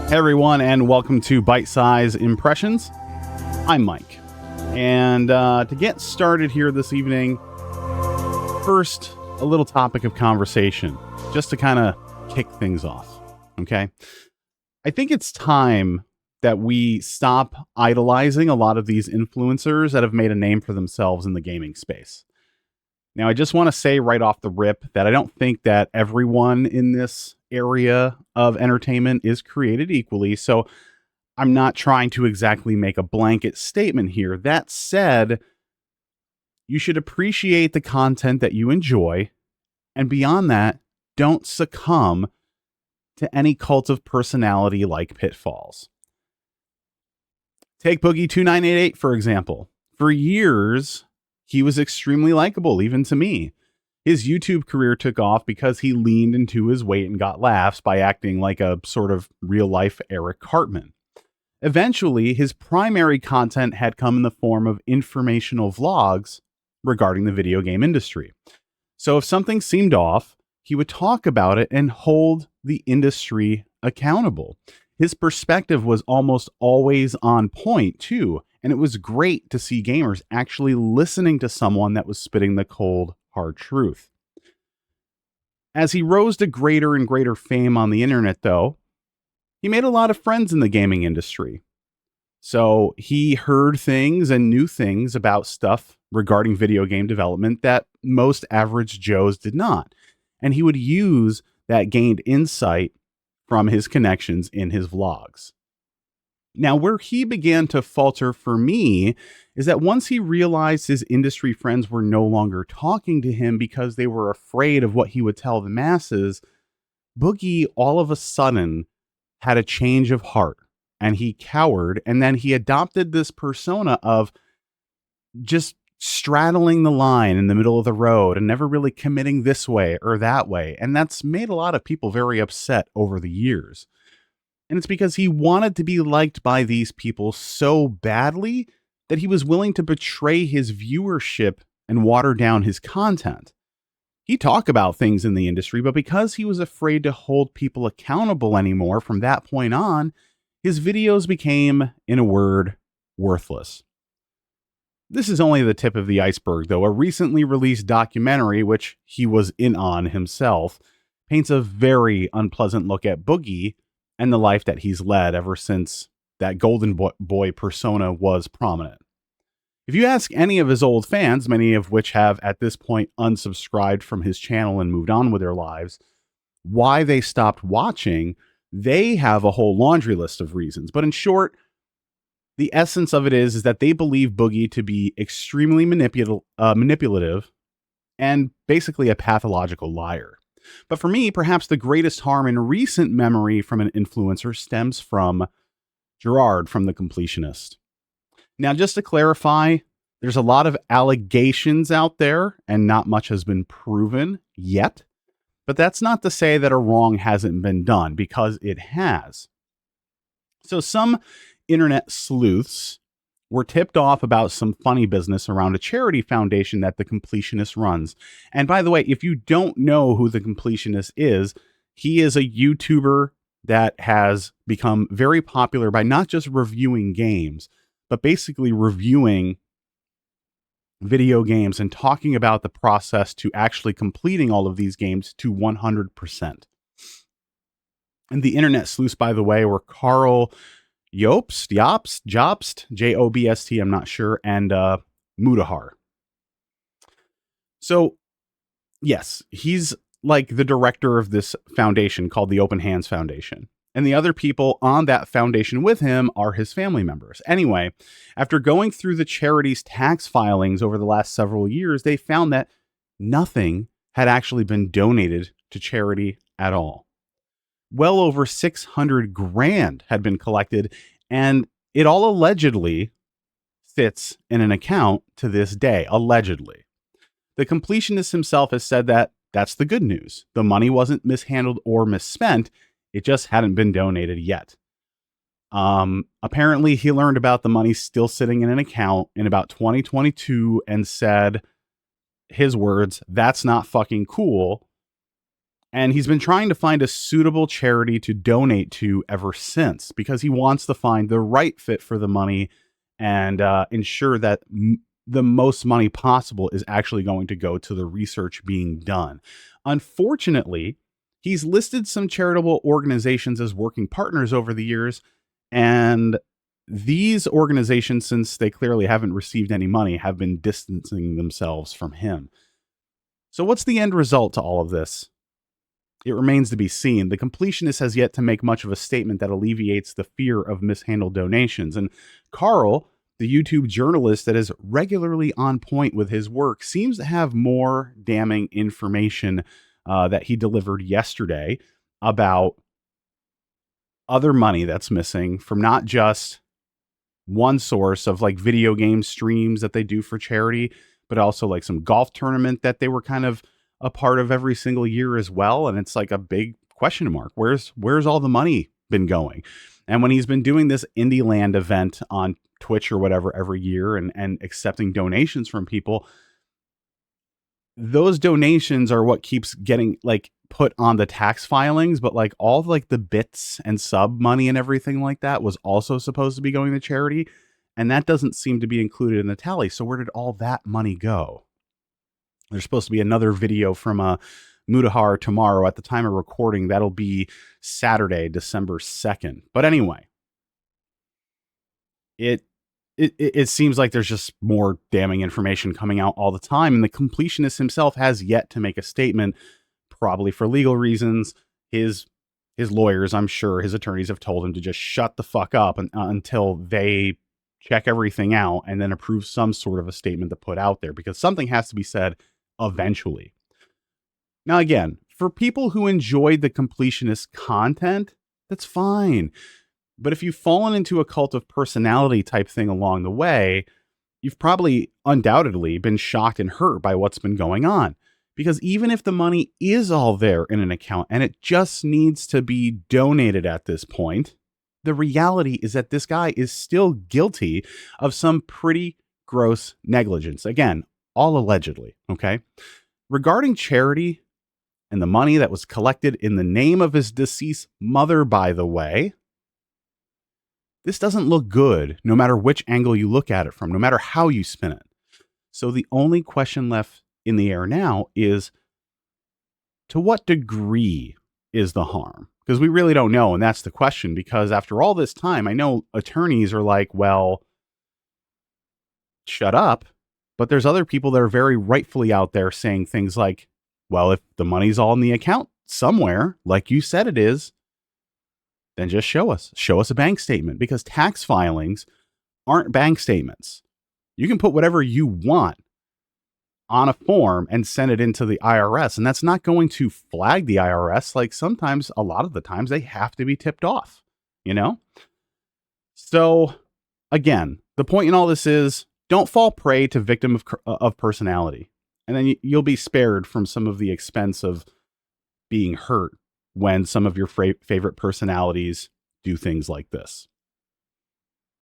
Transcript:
Hey everyone, and welcome to Byte-Size Impressions. I'm Mike, and to get started here this evening, first, a little topic of conversation, just to kind of kick things off, okay? I think it's time that we stop idolizing a lot of these influencers that have made a name for themselves in the gaming space. Now, I just want to say right off the rip that I don't think that everyone in this area of entertainment is created equally, so I'm not trying to exactly make a blanket statement here. That said, you should appreciate the content that you enjoy, and beyond that, don't succumb to any cult of personality like pitfalls. Take Boogie 2988, for example. For years, he was extremely likable, even to me. His YouTube career took off because he leaned into his weight and got laughs by acting like a sort of real-life Eric Cartman. Eventually, his primary content had come in the form of informational vlogs regarding the video game industry. So if something seemed off, he would talk about it and hold the industry accountable. His perspective was almost always on point, too, and it was great to see gamers actually listening to someone that was spitting the cold, hard truth. As he rose to greater and greater fame on the internet, though, he made a lot of friends in the gaming industry. So he heard things and knew things about stuff regarding video game development that most average Joes did not. And he would use that gained insight from his connections in his vlogs. Now, where he began to falter for me is that once he realized his industry friends were no longer talking to him because they were afraid of what he would tell the masses, Boogie all of a sudden had a change of heart and he cowered, and then he adopted this persona of just straddling the line in the middle of the road and never really committing this way or that way. And that's made a lot of people very upset over the years. And it's because he wanted to be liked by these people so badly that he was willing to betray his viewership and water down his content. He talked about things in the industry, but because he was afraid to hold people accountable anymore from that point on, his videos became, in a word, worthless. This is only the tip of the iceberg, though. A recently released documentary, which he was in on himself, paints a very unpleasant look at Boogie and the life that he's led ever since that golden boy persona was prominent. If you ask any of his old fans, many of which have at this point unsubscribed from his channel and moved on with their lives, why they stopped watching, they have a whole laundry list of reasons. But in short, the essence of it is that they believe Boogie to be extremely manipulative and basically a pathological liar. But for me, perhaps the greatest harm in recent memory from an influencer stems from Gerard from the Completionist. Now, just to clarify, there's a lot of allegations out there and not much has been proven yet. But that's not to say that a wrong hasn't been done, because it has. So some internet sleuths were tipped off about some funny business around a charity foundation that the Completionist runs. And by the way, if you don't know who the Completionist is, he is a YouTuber that has become very popular by not just reviewing games, but basically reviewing video games and talking about the process to actually completing all of these games to 100%. And the internet sleuths, by the way, were Carl Jobst, Jobst, I'm not sure, and Mudahar. So, yes, he's like the director of this foundation called the Open Hands Foundation. And the other people on that foundation with him are his family members. Anyway, after going through the charity's tax filings over the last several years, they found that nothing had actually been donated to charity at all. Well over 600 grand had been collected, and it all allegedly sits in an account to this day, allegedly. The Completionist himself has said that that's the good news. The money wasn't mishandled or misspent. It just hadn't been donated yet. Apparently, he learned about the money still sitting in an account in about 2022 and said, his words, "That's not fucking cool." And he's been trying to find a suitable charity to donate to ever since, because he wants to find the right fit for the money and ensure that the most money possible is actually going to go to the research being done. Unfortunately, he's listed some charitable organizations as working partners over the years, and these organizations, since they clearly haven't received any money, have been distancing themselves from him. So what's the end result to all of this? It remains to be seen. The Completionist has yet to make much of a statement that alleviates the fear of mishandled donations. And Carl, the YouTube journalist that is regularly on point with his work, seems to have more damning information that he delivered yesterday about other money that's missing from not just one source of like video game streams that they do for charity, but also like some golf tournament that they were kind of a part of every single year as well. And it's like a big question mark. Where's all the money been going? And when he's been doing this Indie Land event on Twitch or whatever every year and accepting donations from people, those donations are what keeps getting like put on the tax filings, but like all of, like the bits and sub money and everything like that was also supposed to be going to charity. And that doesn't seem to be included in the tally. So where did all that money go? There's supposed to be another video from Mudahar tomorrow. At the time of recording, that'll be Saturday, December 2nd. But anyway, it seems like there's just more damning information coming out all the time. And the Completionist himself has yet to make a statement, probably for legal reasons. His lawyers, I'm sure, his attorneys have told him to just shut the fuck up until they check everything out and then approve some sort of a statement to put out there, because something has to be said eventually. Now, again, for people who enjoyed the Completionist content, that's fine. But if you've fallen into a cult of personality type thing along the way, you've probably undoubtedly been shocked and hurt by what's been going on. Because even if the money is all there in an account and it just needs to be donated at this point, the reality is that this guy is still guilty of some pretty gross negligence. Again, all allegedly, okay? Regarding charity and the money that was collected in the name of his deceased mother, by the way, this doesn't look good no matter which angle you look at it from, no matter how you spin it. So the only question left in the air now is, to what degree is the harm? Because we really don't know, and that's the question. Because after all this time, I know attorneys are like, well, shut up. But there's other people that are very rightfully out there saying things like, well, if the money's all in the account somewhere, like you said it is, then just show us a bank statement, because tax filings aren't bank statements. You can put whatever you want on a form and send it into the IRS, and that's not going to flag the IRS. Like sometimes, a lot of the times, they have to be tipped off, you know? So again, the point in all this is, don't fall prey to victim of personality. And then you'll be spared from some of the expense of being hurt when some of your favorite personalities do things like this.